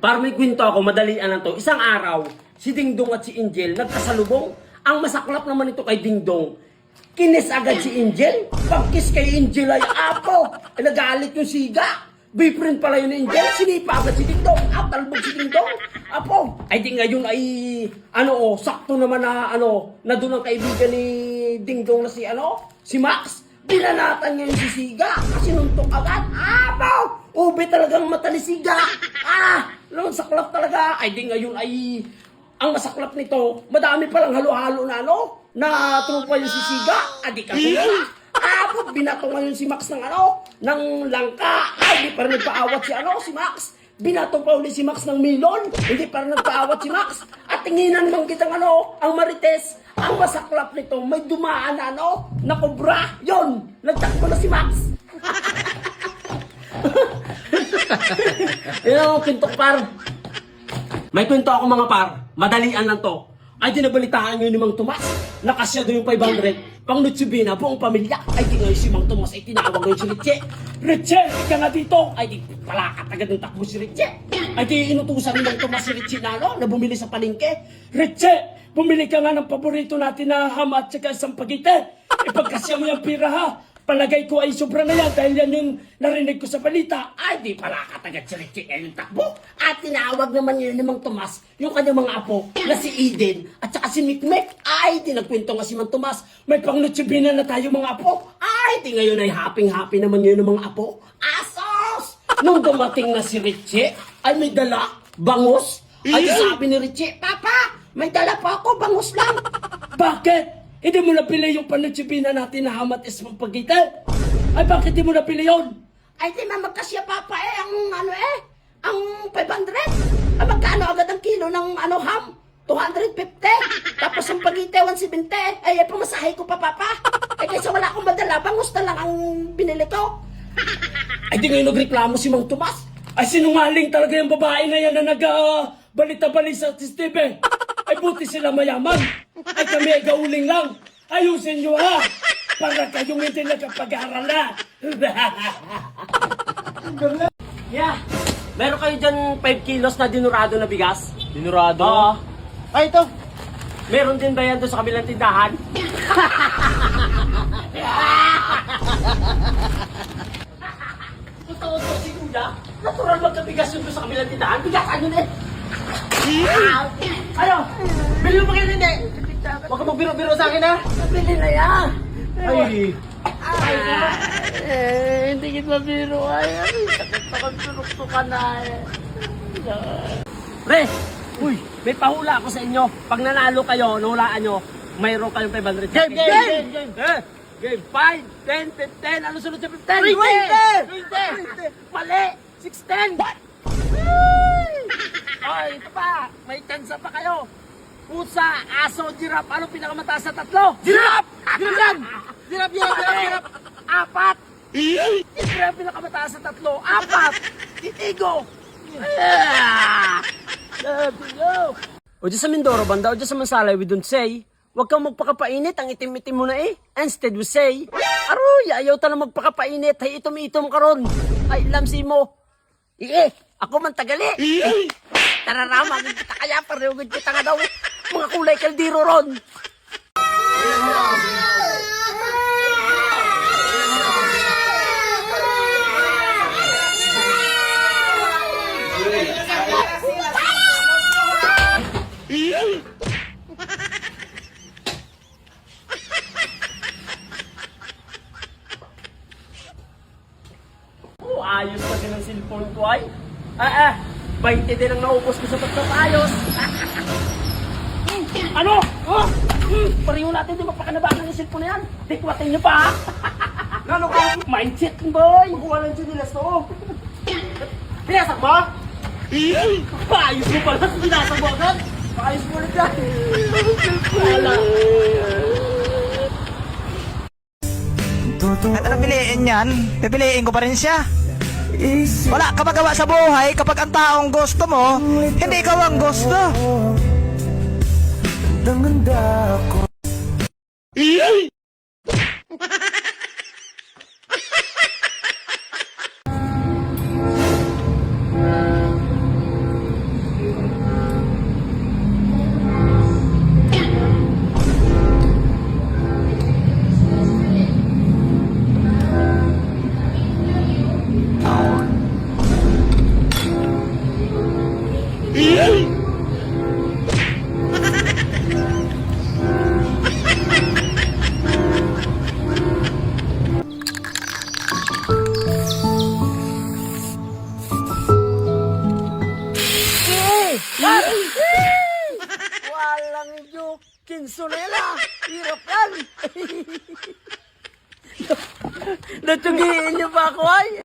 Para may kwento ako, madalian lang to. Isang araw, si Dingdong at si Angel nagkasalubong. Ang masaklap naman ito kay Dingdong, kinis agad si Angel. Pagkiss kay Angel ay apo. Nagalit yung siga. Boyfriend pala yun ni Angel. Sinipa agad si Dingdong. Talbog si Dingdong. Apo. Ay di ngayon ay, sakto naman na, na doon ang kaibigan ni Dingdong na si Max. Binanatan niya yung sisiga. Sinuntok agad. Apo! Ube talagang mata ni siga. Saklap talaga. Ay di ngayon ay, ang masaklap nito, madami palang halo-halo na na trupa yung sisiga. Adi ka kuya. Apo, binato ngayon si Max ng langka. Ay, di pa rin nagpaawat si Max. Binato pa ulit si Max ng milon. Hindi pa rin nagpaawat si Max. At tinginan bang kitang ang marites. Ang masaklap nito, may dumaan na kobra. Yon, nagtakbo na si Max. Yan ang kwento par. May kwento ako mga par. Madalian lang to. Ay di nabalitaan nyo ni Mang Tomas. Nakasya doon yung 500. Pang Nutsubina, buong pamilya. Ay di ngayon si Mang Tomas ay tinawag ngayon si Riche. Riche, ika nga dito. Ay di palakat agad ng takbo si Riche. Ay di inutusan ni Mang Tomas si Riche na bumili sa palengke. Riche, bumili ka nga ng paborito natin na ham at saka sampagite. Ipagkasya mo yung pira ha. Palagay ko ay sobra na yan dahil yan yung narinig ko sa balita. Ay, di pala katagad si Riche yung takbo. At tinawag naman yun ni Mang Tomas, yung kanyang mga apo, na si Eden at saka si Mikmek. Ay, di nagkwento nga si Mang Tomas, may pangnutsibina na tayo mga apo. Ay, di ngayon ay happy naman yun ng mga apo. Asos! Nung dumating na si Riche, ay may dala, bangus. Ay, sabi ni Riche, Papa, may dala pa ako, bangus lang. Bakit? Hindi mo napili yung panutsibina natin na hamat is mampagitan. Ay, bakit di mo napili yun? Ay, di mamagkasya papa ang 500. Ay, magkano agad ang kilo ng ham? 250. Tapos ang pagite, 170. Ay, pamasahe ko pa papa. Ay, kaysa wala akong madala, bangus na lang ang binili ko. Ay, di ngayon nagreklamo si Mang Tomas. Ay, sinungaling talaga yung babae na yan na balita-balita sa Steve. Ay, buti sila mayaman. Ay, kami ay gauling lang. Ayusin nyo ha. Para kayong hindi nagkapag-aral na. Yeah. Meron kayo dyan 5 kilos na dinurado na bigas? Dinurado? Oo. Ay, ito. Meron din ba yan doon sa kabilang tindahan? Totoo si Kuya. Natural magkabigas yun doon sa kabilang tindahan. Bigasan yun eh. Ano? Bili mo kayo hindi? Huwag ka magbiro-biro sa akin ha? Nabili na yan. Ay. Hindi kita biro. Ay, sakit na kong ka na Pre, may pahula ako sa inyo. Pag nanalo kayo, nahulaan nyo, mayroon kayong 500. Game! Game! 5, 10, 15. Ano sunod sa 15? 20! Mali! 16! What? Ay, ito pa. May tansa pa kayo. Pusa, aso, giraffe. Ano pinakamataas sa tatlo? Giraffe! Giraffe yan! Giraffe! 4. Giraffe pinakamataas sa tatlo. 4. Titigo. O dyan sa Mindoro banda, o dyan sa Mansalay, we don't say, huwag kang magpakapainit, ang itim-itim mo na eh. Instead we say, aroy, ayaw ta na magpakapainit, hay itom-itom karon. Ay, lamsi mo. Ako man tagali. Tararama, kita kaya, parehugod kita nga daw. Mga kulay kaldiro ron. Ayos na din ang cellphone ko ay. 20 din ang naubos ko sa pagpapayos. Ano? Pareho natin din mapakanabakan ng cellphone na yan. Dikwatin nyo pa. Ano ka? Mindset boy. Makuha lang siya nila to. Pinasak mo? Paayos mo pala. Pinasak mo agad. Paayos mo ulit yan. Wala. Ano piliin yan? Pipiliin ko pa rin siya. Wala ka magawa sa buhay kapag ang taong gusto mo, hindi ikaw ang gusto. Kinsunela! Hirap yan! Natugiin niyo pa ako ay!